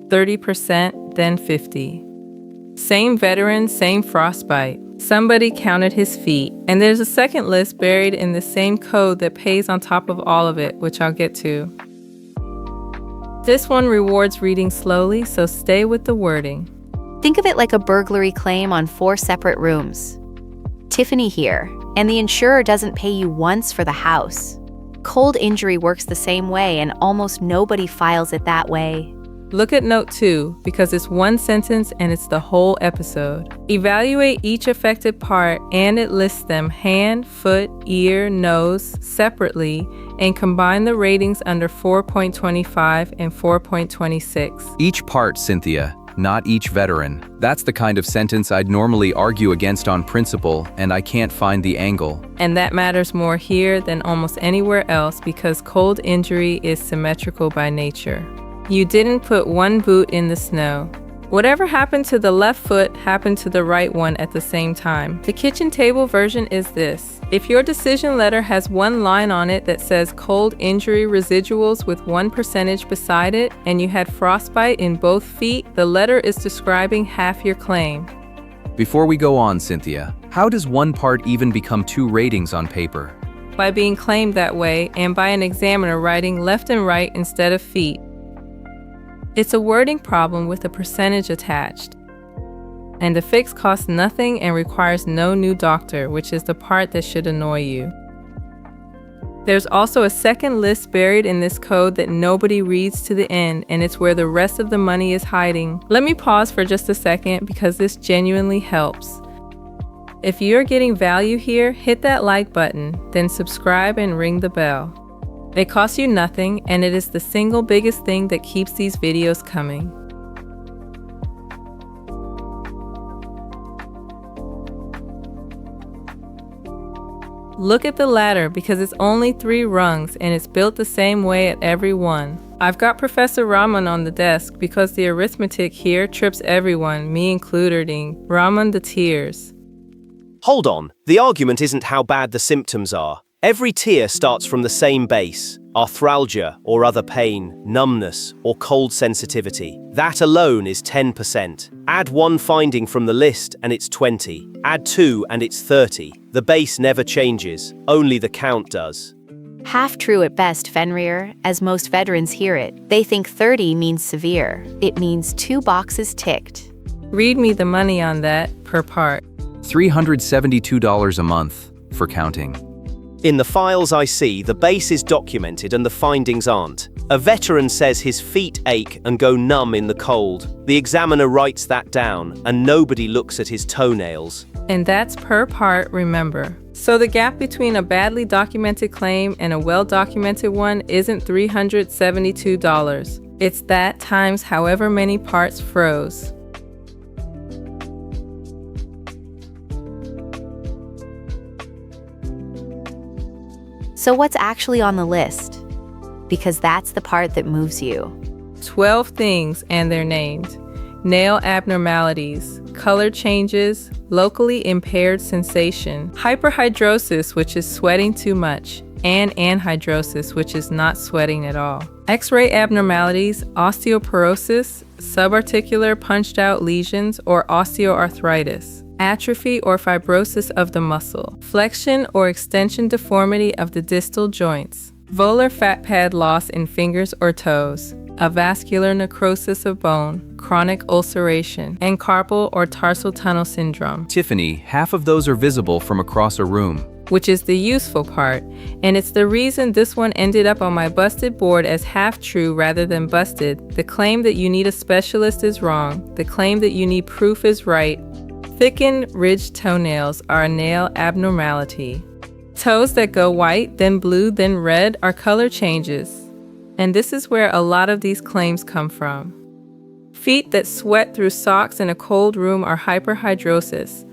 30%, then 50%. Same veteran, same frostbite. Somebody counted his feet. And there's a second list buried in the same code that pays on top of all of it, which I'll get to. This one rewards reading slowly, so stay with the wording. Think of it like a burglary claim on 4 separate rooms. Tiffany here, and the insurer doesn't pay you once for the house. Cold injury works the same way, and almost nobody files it that way. Look at note 2, because it's one sentence and it's the whole episode. Evaluate each affected part, and it lists them hand, foot, ear, nose, separately, and combine the ratings under 4.25 and 4.26. Each part, Cynthia, not each veteran. That's the kind of sentence I'd normally argue against on principle, and I can't find the angle. And that matters more here than almost anywhere else because cold injury is symmetrical by nature. You didn't put one boot in the snow. Whatever happened to the left foot happened to the right one at the same time. The kitchen table version is this. If your decision letter has one line on it that says cold injury residuals with 1% beside it, and you had frostbite in both feet, the letter is describing half your claim. Before we go on, Cynthia, how does one part even become 2 ratings on paper? By being claimed that way and by an examiner writing left and right instead of feet. It's a wording problem with a percentage attached. And the fix costs nothing and requires no new doctor, which is the part that should annoy you. There's also a second list buried in this code that nobody reads to the end, and it's where the rest of the money is hiding. Let me pause for just a second because this genuinely helps. If you're getting value here, hit that like button, then subscribe and ring the bell. It costs you nothing, and it is the single biggest thing that keeps these videos coming. Look at the ladder because it's only 3 rungs and it's built the same way at every one. I've got Professor Raman on the desk because the arithmetic here trips everyone, me included. Raman the tears. Hold on, the argument isn't how bad the symptoms are. Every tier starts from the same base: arthralgia or other pain, numbness, or cold sensitivity. That alone is 10%. Add 1 finding from the list and it's 20. Add 2 and it's 30. The base never changes, only the count does. Half true at best, Fenrir, as most veterans hear it. They think 30 means severe. It means 2 boxes ticked. Read me the money on that per part. $372 a month for counting. In the files I see, the base is documented and the findings aren't. A veteran says his feet ache and go numb in the cold. The examiner writes that down, and nobody looks at his toenails. And that's per part, remember. So the gap between a badly documented claim and a well-documented one isn't $372. It's that times however many parts froze. So what's actually on the list? Because that's the part that moves you. 12 things, and they're named. Nail abnormalities, color changes, locally impaired sensation, hyperhidrosis, which is sweating too much, and anhidrosis, which is not sweating at all. X-ray abnormalities, osteoporosis, subarticular punched out lesions, or osteoarthritis. Atrophy or fibrosis of the muscle, flexion or extension deformity of the distal joints, volar fat pad loss in fingers or toes, avascular necrosis of bone, chronic ulceration, and carpal or tarsal tunnel syndrome. Tiffany, half of those are visible from across a room. Which is the useful part, and it's the reason this one ended up on my busted board as half true rather than busted. The claim that you need a specialist is wrong. The claim that you need proof is right. Thickened, ridged toenails are a nail abnormality. Toes that go white, then blue, then red are color changes. And this is where a lot of these claims come from. Feet that sweat through socks in a cold room are hyperhidrosis.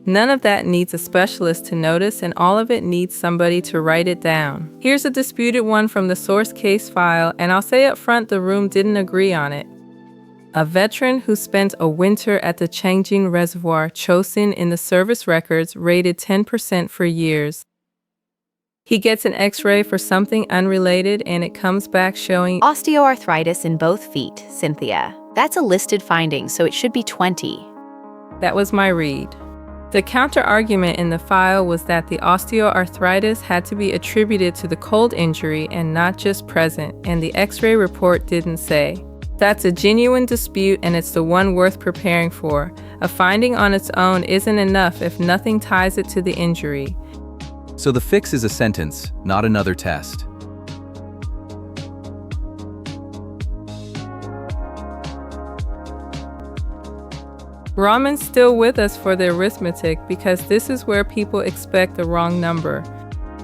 None of that needs a specialist to notice, and all of it needs somebody to write it down. Here's a disputed one from the source case file, and I'll say up front the room didn't agree on it. A veteran who spent a winter at the Changjin Reservoir Chosin in the service records rated 10% for years. He gets an x-ray for something unrelated and it comes back showing Osteoarthritis in both feet, Cynthia. That's a listed finding, so it should be 20. That was my read. The counter-argument in the file was that the osteoarthritis had to be attributed to the cold injury and not just present, and the X-ray report didn't say. That's a genuine dispute, and it's the one worth preparing for. A finding on its own isn't enough if nothing ties it to the injury. So the fix is a sentence, not another test. Raman's still with us for the arithmetic because this is where people expect the wrong number.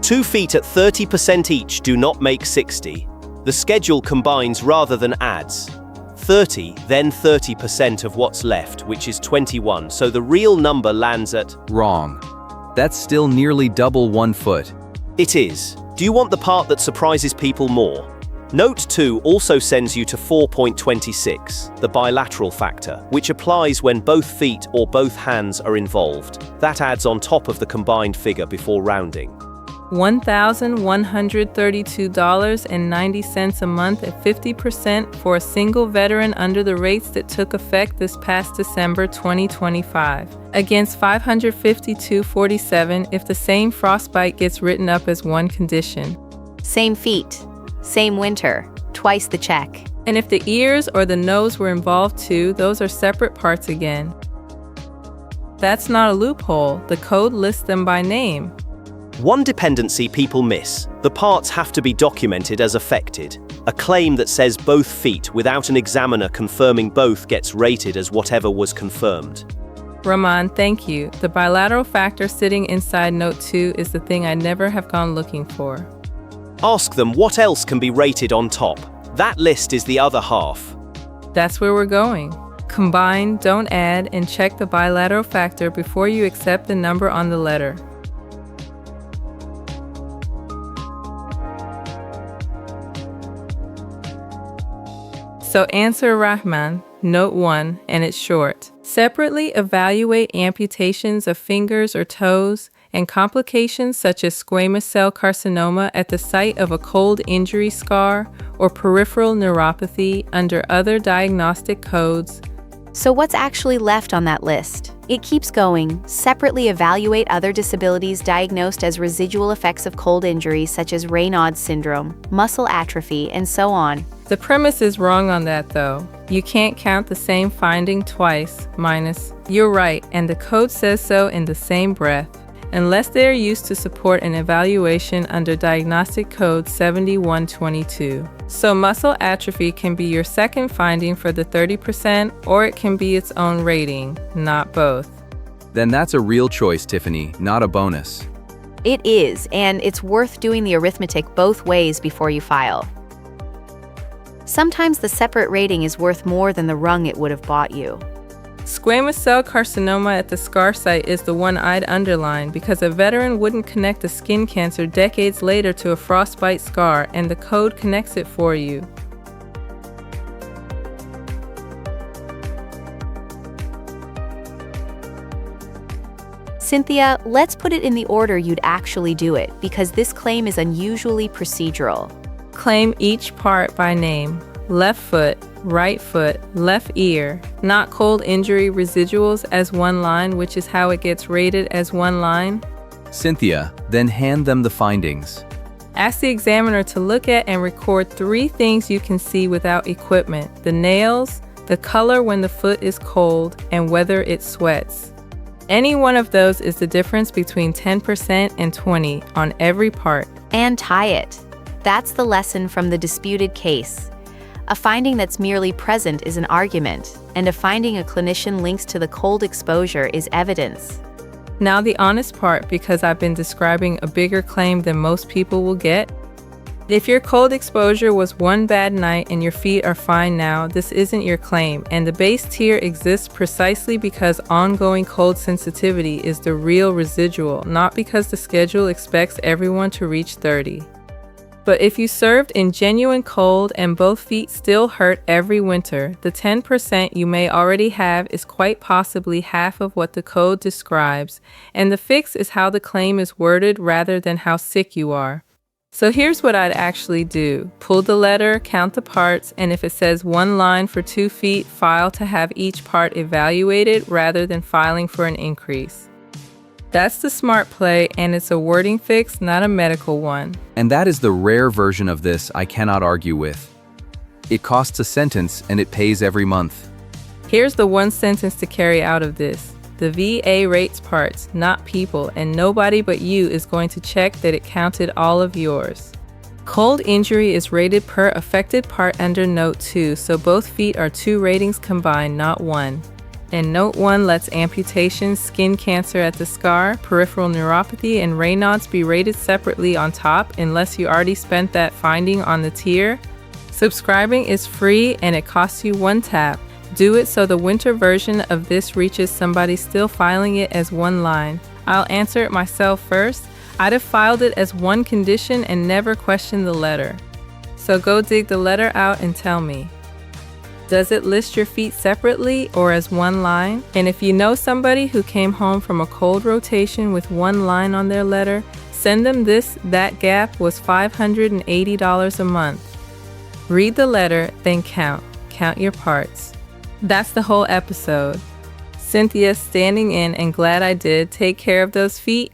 2 feet at 30% each do not make 60. The schedule combines rather than adds. 30, then 30% of what's left, which is 21, so the real number lands at… Wrong. That's still nearly double 1 foot. It is. Do you want the part that surprises people more? Note 2 also sends you to 4.26, the bilateral factor, which applies when both feet or both hands are involved. That adds on top of the combined figure before rounding. $1,132.90 a month at 50% for a single veteran under the rates that took effect this past December 2025, against $552.47 if the same frostbite gets written up as one condition. Same feet, same winter, twice the check. And if the ears or the nose were involved too, those are separate parts again. That's not a loophole. The code lists them by name. One dependency people miss: the parts have to be documented as affected. A claim that says both feet without an examiner confirming both gets rated as whatever was confirmed. Raman, thank you. The bilateral factor sitting inside note 2 is the thing I never have gone looking for. Ask them what else can be rated on top. That list is the other half. That's where we're going. Combine, don't add, and check the bilateral factor before you accept the number on the letter. So answer Rahman, note 1, and it's short. Separately evaluate amputations of fingers or toes and complications such as squamous cell carcinoma at the site of a cold injury scar or peripheral neuropathy under other diagnostic codes. So what's actually left on that list? It keeps going. Separately evaluate other disabilities diagnosed as residual effects of cold injury such as Raynaud's syndrome, muscle atrophy, and so on. The premise is wrong on that though. You can't count the same finding twice, you're right, and the code says so in the same breath, unless they are used to support an evaluation under Diagnostic Code 7122. So muscle atrophy can be your second finding for the 30%, or it can be its own rating, not both. Then that's a real choice, Tiffany, not a bonus. It is, and it's worth doing the arithmetic both ways before you file. Sometimes the separate rating is worth more than the rung it would have bought you. Squamous cell carcinoma at the scar site is the one I'd underline because a veteran wouldn't connect a skin cancer decades later to a frostbite scar, and the code connects it for you. Cynthia, let's put it in the order you'd actually do it, because this claim is unusually procedural. Claim each part by name. Left foot, right foot, left ear. Not cold injury residuals as one line, which is how it gets rated as one line. Cynthia, then hand them the findings. Ask the examiner to look at and record 3 things you can see without equipment: the nails, the color when the foot is cold, and whether it sweats. Any one of those is the difference between 10% and 20 on every part. And tie it. That's the lesson from the disputed case. A finding that's merely present is an argument, and a finding a clinician links to the cold exposure is evidence. Now the honest part, because I've been describing a bigger claim than most people will get. If your cold exposure was one bad night and your feet are fine now, this isn't your claim, and the base tier exists precisely because ongoing cold sensitivity is the real residual, not because the schedule expects everyone to reach 30. But if you served in genuine cold and both feet still hurt every winter, the 10% you may already have is quite possibly half of what the code describes, and the fix is how the claim is worded rather than how sick you are. So here's what I'd actually do. Pull the letter, count the parts, and if it says 1 line for 2 feet, file to have each part evaluated rather than filing for an increase. That's the smart play, and it's a wording fix, not a medical one. And that is the rare version of this I cannot argue with. It costs a sentence and it pays every month. Here's the one sentence to carry out of this. The VA rates parts, not people, and nobody but you is going to check that it counted all of yours. Cold injury is rated per affected part under Note 2, so both feet are 2 ratings combined, not 1. And Note 1 lets amputation, skin cancer at the scar, peripheral neuropathy, and Raynaud's be rated separately on top unless you already spent that finding on the tier. Subscribing is free and it costs you 1 tap. Do it so the winter version of this reaches somebody still filing it as 1 line. I'll answer it myself first. I'd have filed it as 1 condition and never questioned the letter. So go dig the letter out and tell me. Does it list your feet separately or as 1 line? And if you know somebody who came home from a cold rotation with 1 line on their letter, send them this. That gap was $580 a month. Read the letter, then count. Count your parts. That's the whole episode. Cynthia standing in and glad I did take care of those feet.